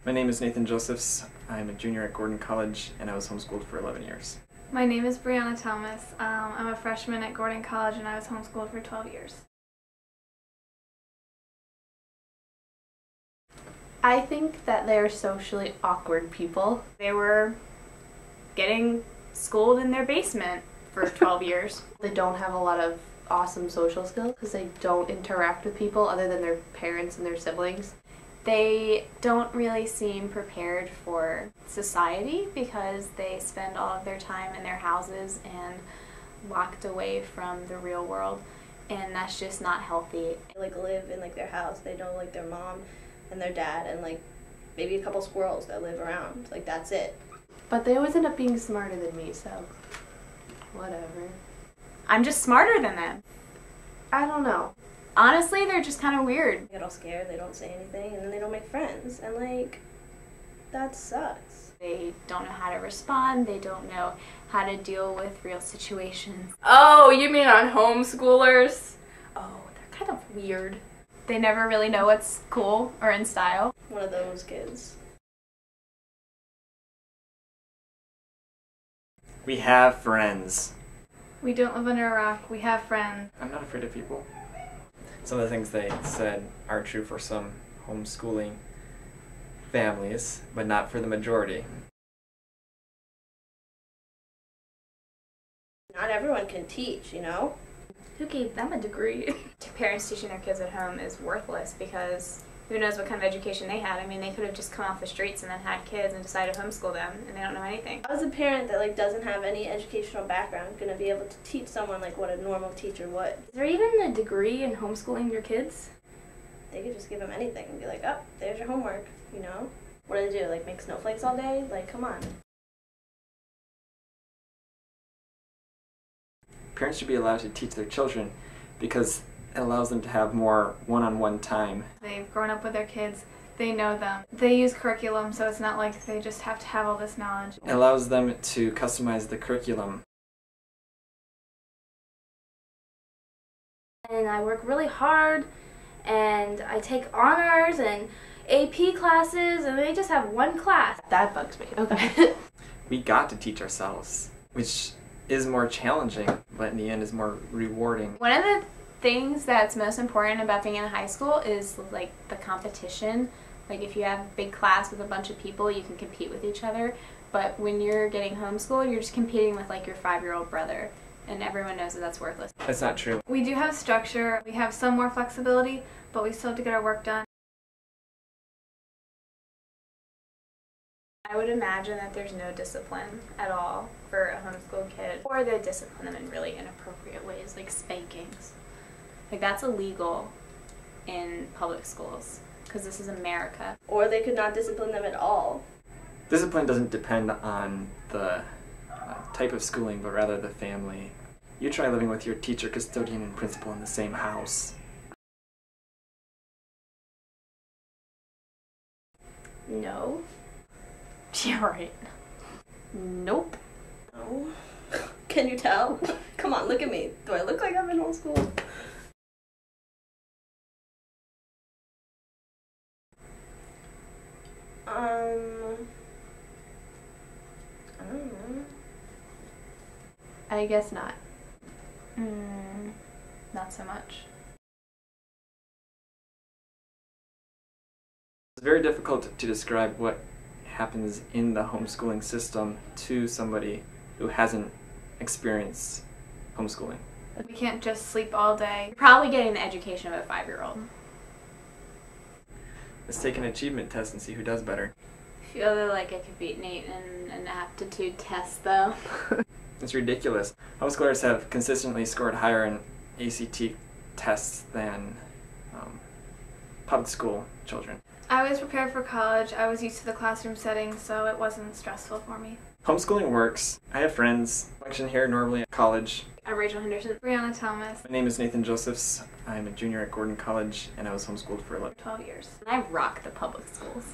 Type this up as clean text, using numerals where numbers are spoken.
My name is Nathan Josephs. I'm a junior at Gordon College and I was homeschooled for 11 years. My name is Briana Thomas. I'm a freshman at Gordon College and I was homeschooled for 12 years. I think that they're socially awkward people. They were getting schooled in their basement for 12 years. They don't have a lot of awesome social skills because they don't interact with people other than their parents and their siblings. They don't really seem prepared for society because they spend all of their time in their houses and locked away from the real world, and that's just not healthy. They live in their house. They know their mom and their dad and maybe a couple squirrels that live around. That's it. But they always end up being smarter than me, so whatever. I'm just smarter than them. I don't know. Honestly, they're just kind of weird. They get all scared, they don't say anything, and then they don't make friends. And that sucks. They don't know how to respond. They don't know how to deal with real situations. Oh, you mean on homeschoolers? Oh, they're kind of weird. They never really know what's cool or in style. One of those kids. We have friends. We don't live under a rock. We have friends. I'm not afraid of people. Some of the things they said are true for some homeschooling families, but not for the majority. Not everyone can teach, Who gave them a degree? Parents teaching their kids at home is worthless because who knows what kind of education they had. I mean, they could have just come off the streets and then had kids and decided to homeschool them, and they don't know anything. I was a parent that doesn't have any educational background going to be able to teach someone what a normal teacher would. Is there even a degree in homeschooling your kids? They could just give them anything and be like, oh, there's your homework, What do they do, make snowflakes all day? Come on. Parents should be allowed to teach their children because it allows them to have more one-on-one time. They've grown up with their kids. They know them. They use curriculum, so it's not like they just have to have all this knowledge. It allows them to customize the curriculum. And I work really hard, and I take honors and AP classes, and they just have one class. That bugs me. Okay. We got to teach ourselves, which is more challenging, but in the end is more rewarding. One of the things that's most important about being in high school is the competition. If you have a big class with a bunch of people, you can compete with each other. But when you're getting homeschooled, you're just competing with your 5-year-old brother, and everyone knows that that's worthless. That's not true. We do have structure. We have some more flexibility, but we still have to get our work done. I would imagine that there's no discipline at all for a homeschooled kid, or they discipline them in really inappropriate ways, like spankings. That's illegal in public schools because this is America. Or they could not discipline them at all. Discipline doesn't depend on the type of schooling, but rather the family. You try living with your teacher, custodian, and principal in the same house. No. Yeah, right. Nope. No. Can you tell? Come on, look at me. Do I look like I'm in homeschool? I don't know. I guess not. Not so much. It's very difficult to describe what happens in the homeschooling system to somebody who hasn't experienced homeschooling. We can't just sleep all day. You're probably getting the education of a 5-year-old. Let's take an achievement test and see who does better. I feel like I could beat Nate in an aptitude test, though. It's ridiculous. Homeschoolers have consistently scored higher in ACT tests than public school children. I was prepared for college. I was used to the classroom setting, so it wasn't stressful for me. Homeschooling works. I have friends function here normally at college. I'm Rachel Henderson. Briana Thomas. My name is Nathan Josephs. I'm a junior at Gordon College and I was homeschooled for 12 years. I rock the public schools.